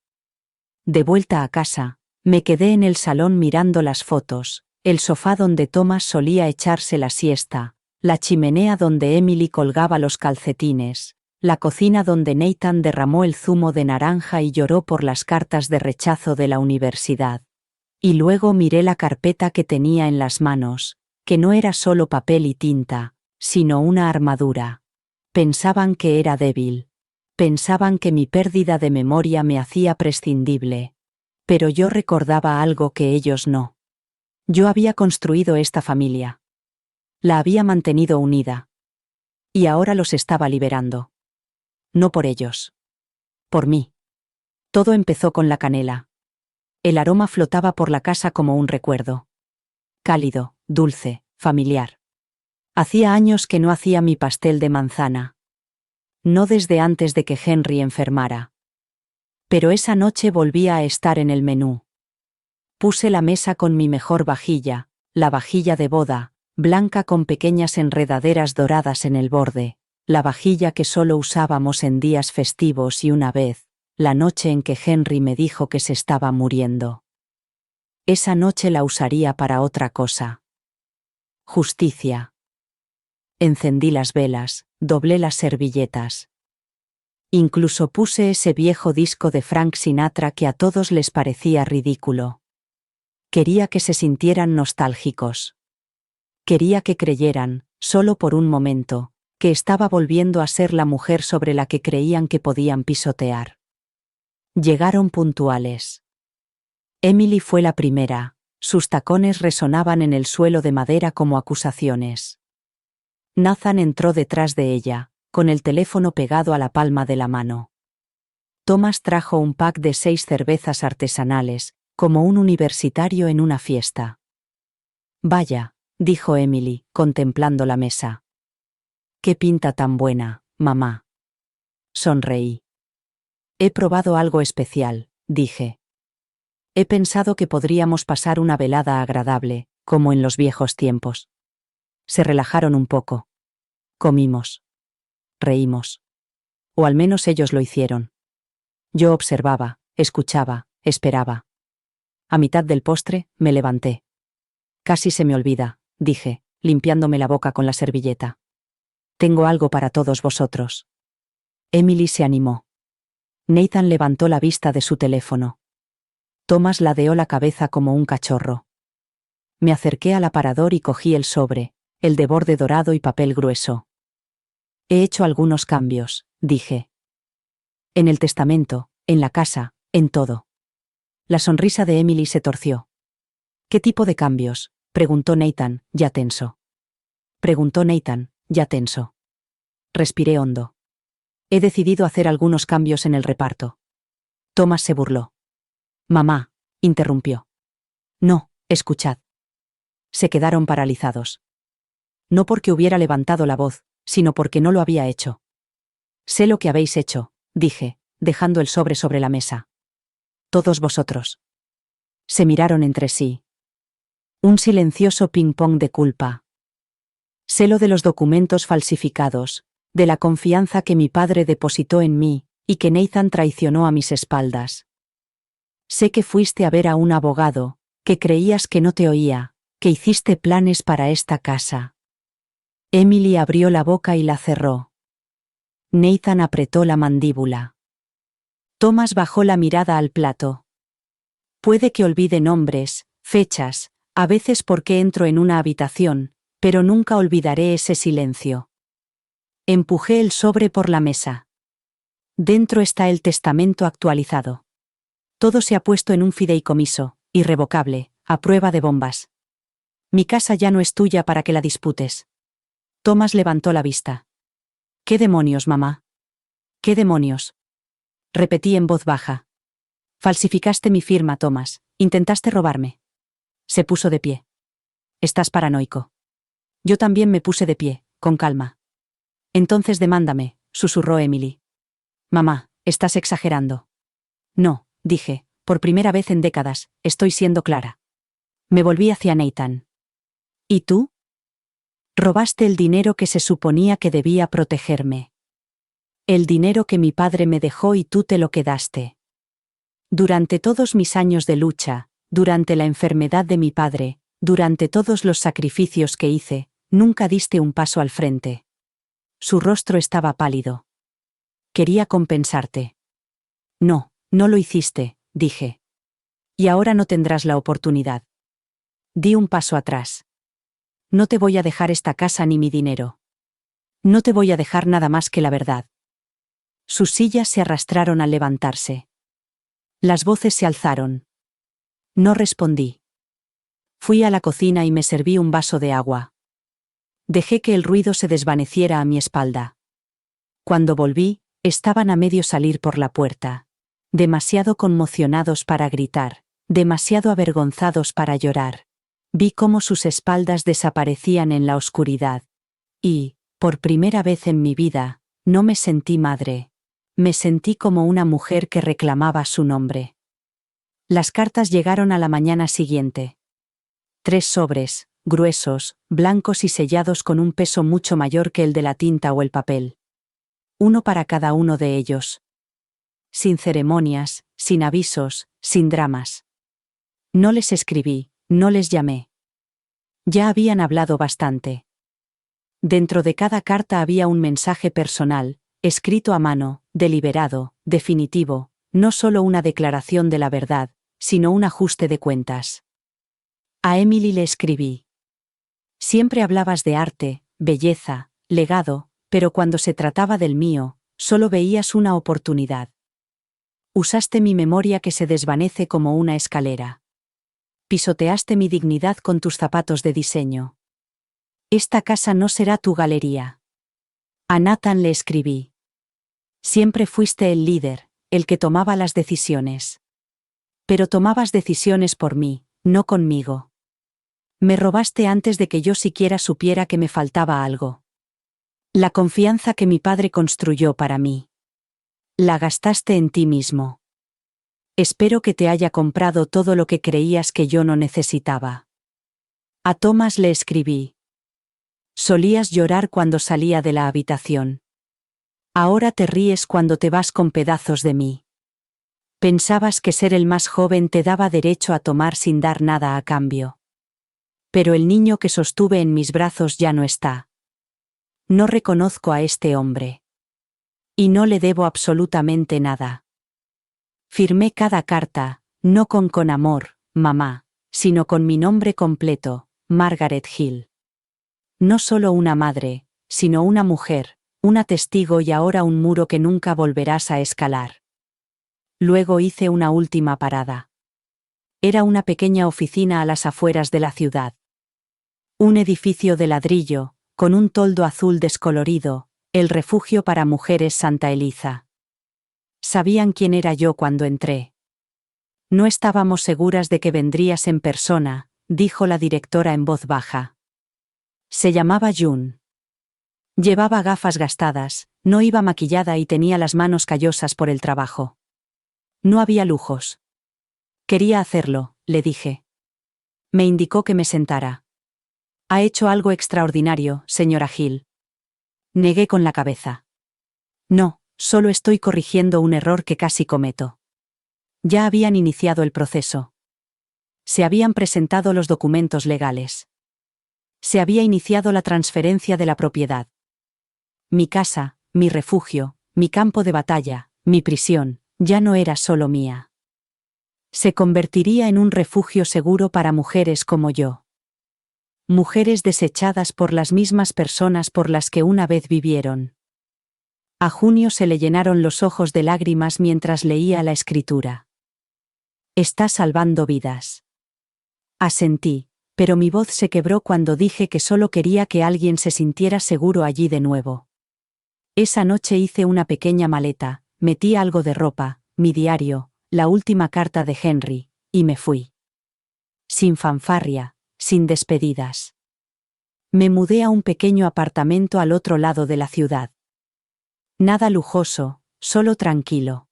De vuelta a casa, me quedé en el salón mirando las fotos, el sofá donde Thomas solía echarse la siesta, la chimenea donde Emily colgaba los calcetines, la cocina donde Nathan derramó el zumo de naranja y lloró por las cartas de rechazo de la universidad. Y luego miré la carpeta que tenía en las manos, que no era solo papel y tinta, sino una armadura. Pensaban que era débil. Pensaban que mi pérdida de memoria me hacía prescindible. Pero yo recordaba algo que ellos no. Yo había construido esta familia. La había mantenido unida. Y ahora los estaba liberando. No por ellos. Por mí. Todo empezó con la canela. El aroma flotaba por la casa como un recuerdo. Cálido, dulce, familiar. Hacía años que no hacía mi pastel de manzana. No desde antes de que Henry enfermara. Pero esa noche volvía a estar en el menú. Puse la mesa con mi mejor vajilla, la vajilla de boda, blanca con pequeñas enredaderas doradas en el borde, la vajilla que solo usábamos en días festivos y una vez, la noche en que Henry me dijo que se estaba muriendo. Esa noche la usaría para otra cosa. Justicia. Encendí las velas, doblé las servilletas. Incluso puse ese viejo disco de Frank Sinatra que a todos les parecía ridículo. Quería que se sintieran nostálgicos. Quería que creyeran, solo por un momento, que estaba volviendo a ser la mujer sobre la que creían que podían pisotear. Llegaron puntuales. Emily fue la primera, sus tacones resonaban en el suelo de madera como acusaciones. Nathan entró detrás de ella, con el teléfono pegado a la palma de la mano. Thomas trajo un pack de 6 cervezas artesanales, como un universitario en una fiesta. Vaya, dijo Emily, contemplando la mesa. Qué pinta tan buena, mamá. Sonreí. He probado algo especial, dije. He pensado que podríamos pasar una velada agradable, como en los viejos tiempos. Se relajaron un poco. Comimos. Reímos. O al menos ellos lo hicieron. Yo observaba, escuchaba, esperaba. A mitad del postre, me levanté. Casi se me olvida, dije, limpiándome la boca con la servilleta. Tengo algo para todos vosotros. Emily se animó. Nathan levantó la vista de su teléfono. Thomas ladeó la cabeza como un cachorro. Me acerqué al aparador y cogí el sobre, el de borde dorado y papel grueso. He hecho algunos cambios, dije. En el testamento, en la casa, en todo. La sonrisa de Emily se torció. ¿Qué tipo de cambios?, preguntó Nathan, ya tenso. Respiré hondo. He decidido hacer algunos cambios en el reparto. Thomas se burló. Mamá, interrumpió. No, escuchad. Se quedaron paralizados. No porque hubiera levantado la voz, sino porque no lo había hecho. Sé lo que habéis hecho, dije, dejando el sobre la mesa. Todos vosotros. Se miraron entre sí. Un silencioso ping-pong de culpa. Sé lo de los documentos falsificados, de la confianza que mi padre depositó en mí, y que Nathan traicionó a mis espaldas. Sé que fuiste a ver a un abogado, que creías que no te oía, que hiciste planes para esta casa. Emily abrió la boca y la cerró. Nathan apretó la mandíbula. Thomas bajó la mirada al plato. Puede que olvide nombres, fechas, a veces porque entro en una habitación, pero nunca olvidaré ese silencio. Empujé el sobre por la mesa. Dentro está el testamento actualizado. Todo se ha puesto en un fideicomiso, irrevocable, a prueba de bombas. Mi casa ya no es tuya para que la disputes. Thomas levantó la vista. ¿Qué demonios, mamá? ¿Qué demonios? Repetí en voz baja. Falsificaste mi firma, Thomas. Intentaste robarme. Se puso de pie. Estás paranoico. Yo también me puse de pie, con calma. Entonces demándame, susurró Emily. Mamá, estás exagerando. No, dije, por primera vez en décadas, estoy siendo clara. Me volví hacia Nathan. ¿Y tú? Robaste el dinero que se suponía que debía protegerme. El dinero que mi padre me dejó y tú te lo quedaste. Durante todos mis años de lucha, durante la enfermedad de mi padre, durante todos los sacrificios que hice, nunca diste un paso al frente. Su rostro estaba pálido. Quería compensarte. No, no lo hiciste, dije. Y ahora no tendrás la oportunidad. Di un paso atrás. No te voy a dejar esta casa ni mi dinero. No te voy a dejar nada más que la verdad. Sus sillas se arrastraron al levantarse. Las voces se alzaron. No respondí. Fui a la cocina y me serví un vaso de agua. Dejé que el ruido se desvaneciera a mi espalda. Cuando volví, estaban a medio salir por la puerta. Demasiado conmocionados para gritar, demasiado avergonzados para llorar. Vi cómo sus espaldas desaparecían en la oscuridad. Y, por primera vez en mi vida, no me sentí madre. Me sentí como una mujer que reclamaba su nombre. Las cartas llegaron a la mañana siguiente. 3 sobres, gruesos, blancos y sellados con un peso mucho mayor que el de la tinta o el papel. Uno para cada uno de ellos. Sin ceremonias, sin avisos, sin dramas. No les escribí, no les llamé. Ya habían hablado bastante. Dentro de cada carta había un mensaje personal, escrito a mano, deliberado, definitivo, no solo una declaración de la verdad, sino un ajuste de cuentas. A Emily le escribí. Siempre hablabas de arte, belleza, legado, pero cuando se trataba del mío, solo veías una oportunidad. Usaste mi memoria que se desvanece como una escalera. Pisoteaste mi dignidad con tus zapatos de diseño. Esta casa no será tu galería. A Nathan le escribí. Siempre fuiste el líder, el que tomaba las decisiones. Pero tomabas decisiones por mí, no conmigo. Me robaste antes de que yo siquiera supiera que me faltaba algo. La confianza que mi padre construyó para mí. La gastaste en ti mismo. Espero que te haya comprado todo lo que creías que yo no necesitaba. A Thomas le escribí. Solías llorar cuando salía de la habitación. Ahora te ríes cuando te vas con pedazos de mí. Pensabas que ser el más joven te daba derecho a tomar sin dar nada a cambio. Pero el niño que sostuve en mis brazos ya no está. No reconozco a este hombre. Y no le debo absolutamente nada. Firmé cada carta, no con amor, mamá, sino con mi nombre completo, Margaret Hill. No solo una madre, sino una mujer, una testigo y ahora un muro que nunca volverás a escalar. Luego hice una última parada. Era una pequeña oficina a las afueras de la ciudad. Un edificio de ladrillo, con un toldo azul descolorido, el refugio para mujeres Santa Eliza. Sabían quién era yo cuando entré. No estábamos seguras de que vendrías en persona, dijo la directora en voz baja. Se llamaba June. Llevaba gafas gastadas, no iba maquillada y tenía las manos callosas por el trabajo. No había lujos. Quería hacerlo, le dije. Me indicó que me sentara. Ha hecho algo extraordinario, señora Hill. Negué con la cabeza. No, solo estoy corrigiendo un error que casi cometo. Ya habían iniciado el proceso. Se habían presentado los documentos legales. Se había iniciado la transferencia de la propiedad. Mi casa, mi refugio, mi campo de batalla, mi prisión, ya no era solo mía. Se convertiría en un refugio seguro para mujeres como yo. Mujeres desechadas por las mismas personas por las que una vez vivieron. A Junio se le llenaron los ojos de lágrimas mientras leía la escritura. Está salvando vidas. Asentí, pero mi voz se quebró cuando dije que solo quería que alguien se sintiera seguro allí de nuevo. Esa noche hice una pequeña maleta, metí algo de ropa, mi diario, la última carta de Henry, y me fui. sin fanfarria, sin despedidas. Me mudé a un pequeño apartamento al otro lado de la ciudad. Nada lujoso, solo tranquilo.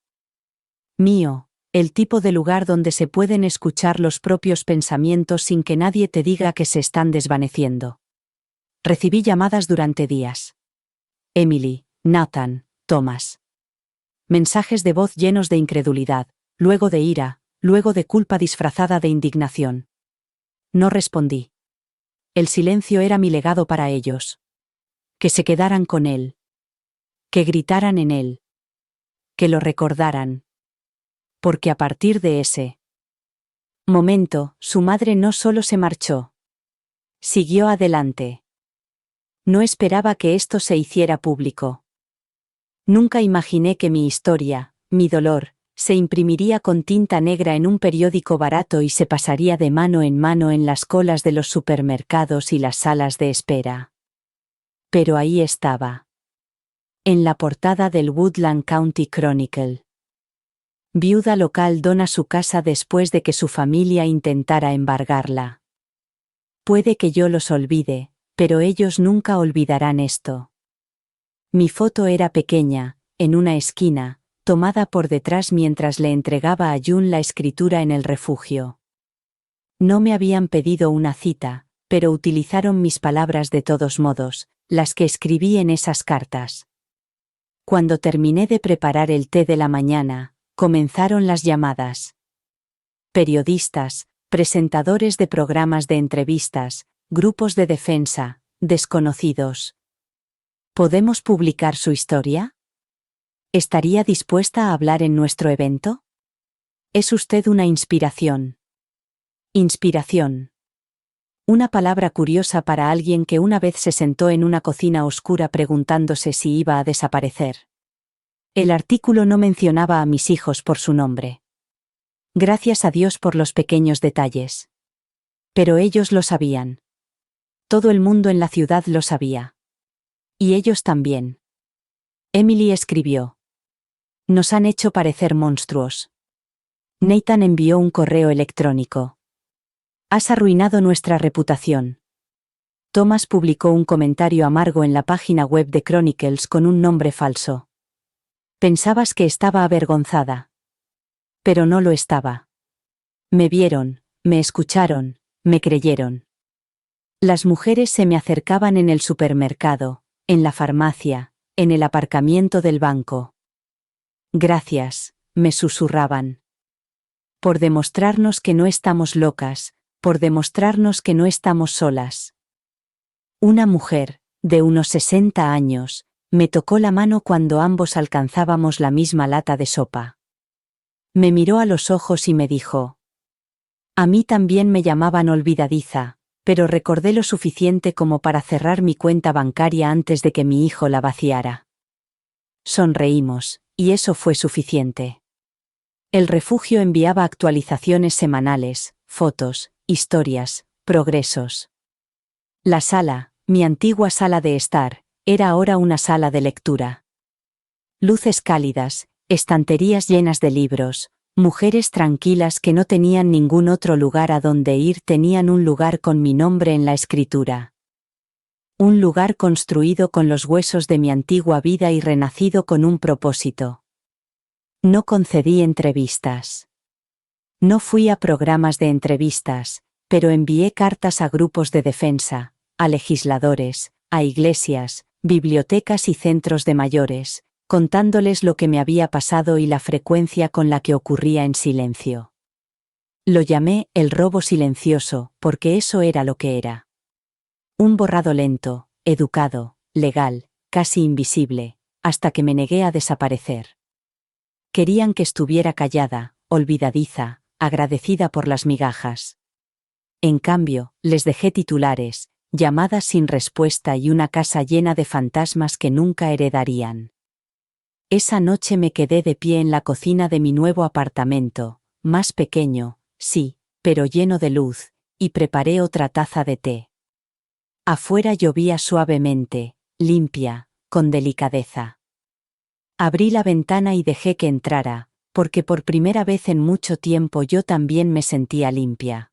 Mío, el tipo de lugar donde se pueden escuchar los propios pensamientos sin que nadie te diga que se están desvaneciendo. Recibí llamadas durante días. Emily, Nathan, Thomas. Mensajes de voz llenos de incredulidad, luego de ira, luego de culpa disfrazada de indignación. No respondí. El silencio era mi legado para ellos. Que se quedaran con él. Que gritaran en él. Que lo recordaran. Porque a partir de ese momento, su madre no solo se marchó. Siguió adelante. No esperaba que esto se hiciera público. Nunca imaginé que mi historia, mi dolor, se imprimiría con tinta negra en un periódico barato y se pasaría de mano en las colas de los supermercados y las salas de espera. Pero ahí estaba. En la portada del Woodland County Chronicle. Viuda local dona su casa después de que su familia intentara embargarla. Puede que yo los olvide, pero ellos nunca olvidarán esto. Mi foto era pequeña, en una esquina, tomada por detrás mientras le entregaba a June la escritura en el refugio. No me habían pedido una cita, pero utilizaron mis palabras de todos modos, las que escribí en esas cartas. Cuando terminé de preparar el té de la mañana, comenzaron las llamadas. Periodistas, presentadores de programas de entrevistas, grupos de defensa, desconocidos. ¿Podemos publicar su historia? ¿Estaría dispuesta a hablar en nuestro evento? Es usted una inspiración. Inspiración. Una palabra curiosa para alguien que una vez se sentó en una cocina oscura preguntándose si iba a desaparecer. El artículo no mencionaba a mis hijos por su nombre. Gracias a Dios por los pequeños detalles. Pero ellos lo sabían. Todo el mundo en la ciudad lo sabía. Y ellos también. Emily escribió. Nos han hecho parecer monstruos. Nathan envió un correo electrónico. Has arruinado nuestra reputación. Thomas publicó un comentario amargo en la página web de Chronicles con un nombre falso. Pensabas que estaba avergonzada. Pero no lo estaba. Me vieron, me escucharon, me creyeron. Las mujeres se me acercaban en el supermercado, en la farmacia, en el aparcamiento del banco. Gracias, me susurraban. Por demostrarnos que no estamos locas, por demostrarnos que no estamos solas. Una mujer, de unos 60 años, me tocó la mano cuando ambos alcanzábamos la misma lata de sopa. Me miró a los ojos y me dijo. A mí también me llamaban olvidadiza, pero recordé lo suficiente como para cerrar mi cuenta bancaria antes de que mi hijo la vaciara. Sonreímos, y eso fue suficiente. El refugio enviaba actualizaciones semanales, fotos, historias, progresos. La sala, mi antigua sala de estar, era ahora una sala de lectura. Luces cálidas, estanterías llenas de libros, mujeres tranquilas que no tenían ningún otro lugar a donde ir tenían un lugar con mi nombre en la escritura. Un lugar construido con los huesos de mi antigua vida y renacido con un propósito. No concedí entrevistas. No fui a programas de entrevistas, pero envié cartas a grupos de defensa, a legisladores, a iglesias, bibliotecas y centros de mayores, contándoles lo que me había pasado y la frecuencia con la que ocurría en silencio. Lo llamé el robo silencioso, porque eso era lo que era. Un borrado lento, educado, legal, casi invisible, hasta que me negué a desaparecer. Querían que estuviera callada, olvidadiza, agradecida por las migajas. En cambio, les dejé titulares, llamadas sin respuesta y una casa llena de fantasmas que nunca heredarían. Esa noche me quedé de pie en la cocina de mi nuevo apartamento, más pequeño, sí, pero lleno de luz, y preparé otra taza de té. Afuera llovía suavemente, limpia, con delicadeza. Abrí la ventana y dejé que entrara, porque por primera vez en mucho tiempo yo también me sentía limpia.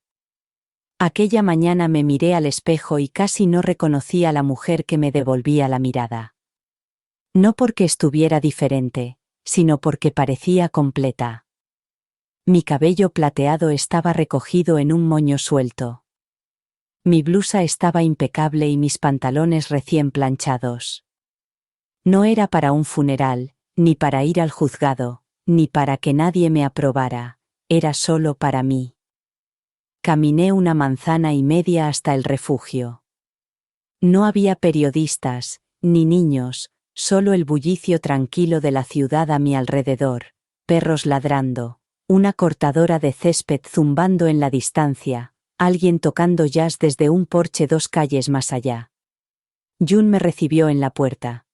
Aquella mañana me miré al espejo y casi no reconocí a la mujer que me devolvía la mirada. No porque estuviera diferente, sino porque parecía completa. Mi cabello plateado estaba recogido en un moño suelto. Mi blusa estaba impecable y mis pantalones recién planchados. No era para un funeral, ni para ir al juzgado, ni para que nadie me aprobara, era solo para mí. Caminé 1,5 manzanas hasta el refugio. No había periodistas, ni niños, solo el bullicio tranquilo de la ciudad a mi alrededor, perros ladrando, una cortadora de césped zumbando en la distancia, alguien tocando jazz desde un porche 2 calles más allá. Jun me recibió en la puerta.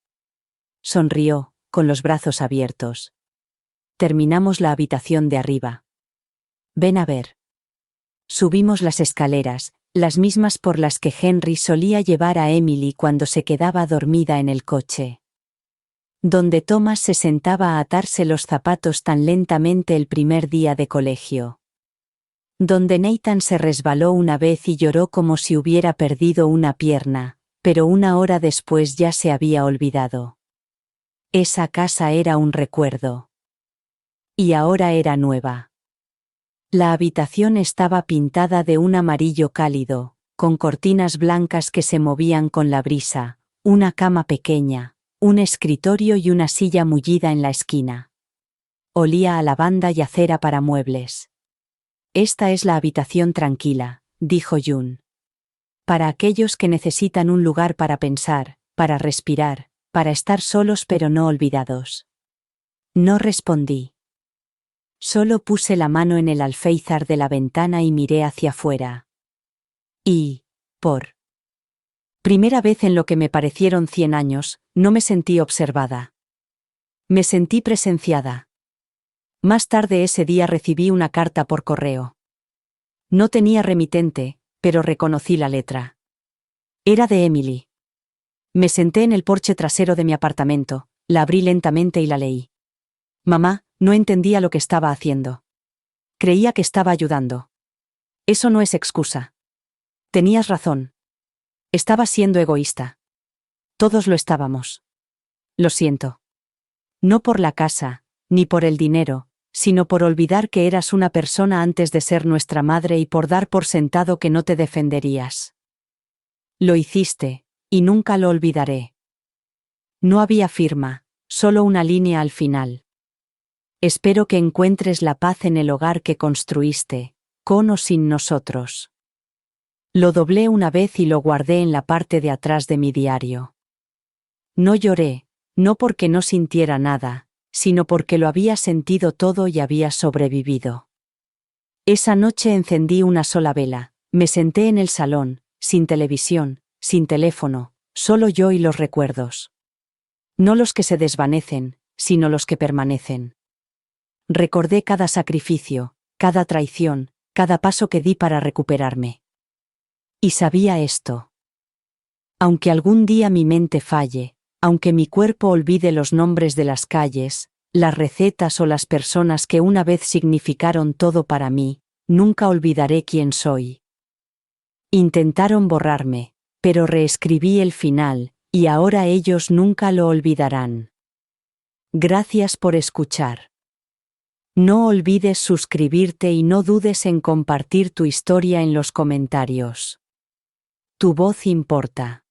Sonrió, con los brazos abiertos. Terminamos la habitación de arriba. Ven a ver. Subimos las escaleras, las mismas por las que Henry solía llevar a Emily cuando se quedaba dormida en el coche. Donde Thomas se sentaba a atarse los zapatos tan lentamente el primer día de colegio. Donde Nathan se resbaló una vez y lloró como si hubiera perdido una pierna, pero 1 hora después ya se había olvidado. Esa casa era un recuerdo. Y ahora era nueva. La habitación estaba pintada de un amarillo cálido, con cortinas blancas que se movían con la brisa, una cama pequeña, un escritorio y una silla mullida en la esquina. Olía a lavanda y a cera para muebles. Esta es la habitación tranquila, dijo Jun. Para aquellos que necesitan un lugar para pensar, para respirar, para estar solos pero no olvidados. No respondí. Solo puse la mano en el alféizar de la ventana y miré hacia afuera. Y, por primera vez en lo que me parecieron 100 años, no me sentí observada. Me sentí presenciada. Más tarde ese día recibí una carta por correo. No tenía remitente, pero reconocí la letra. Era de Emily. Me senté en el porche trasero de mi apartamento, la abrí lentamente y la leí. Mamá, no entendía lo que estaba haciendo. Creía que estaba ayudando. Eso no es excusa. Tenías razón. Estaba siendo egoísta. Todos lo estábamos. Lo siento. No por la casa, ni por el dinero, sino por olvidar que eras una persona antes de ser nuestra madre y por dar por sentado que no te defenderías. Lo hiciste, y nunca lo olvidaré. No había firma, solo una línea al final. Espero que encuentres la paz en el hogar que construiste, con o sin nosotros. Lo doblé una vez y lo guardé en la parte de atrás de mi diario. No lloré, no porque no sintiera nada, sino porque lo había sentido todo y había sobrevivido. Esa noche encendí una sola vela, me senté en el salón, sin televisión, sin teléfono, solo yo y los recuerdos. No los que se desvanecen, sino los que permanecen. Recordé cada sacrificio, cada traición, cada paso que di para recuperarme. Y sabía esto. Aunque algún día mi mente falle, aunque mi cuerpo olvide los nombres de las calles, las recetas o las personas que una vez significaron todo para mí, nunca olvidaré quién soy. Intentaron borrarme, pero reescribí el final, y ahora ellos nunca lo olvidarán. Gracias por escuchar. No olvides suscribirte y no dudes en compartir tu historia en los comentarios. Tu voz importa.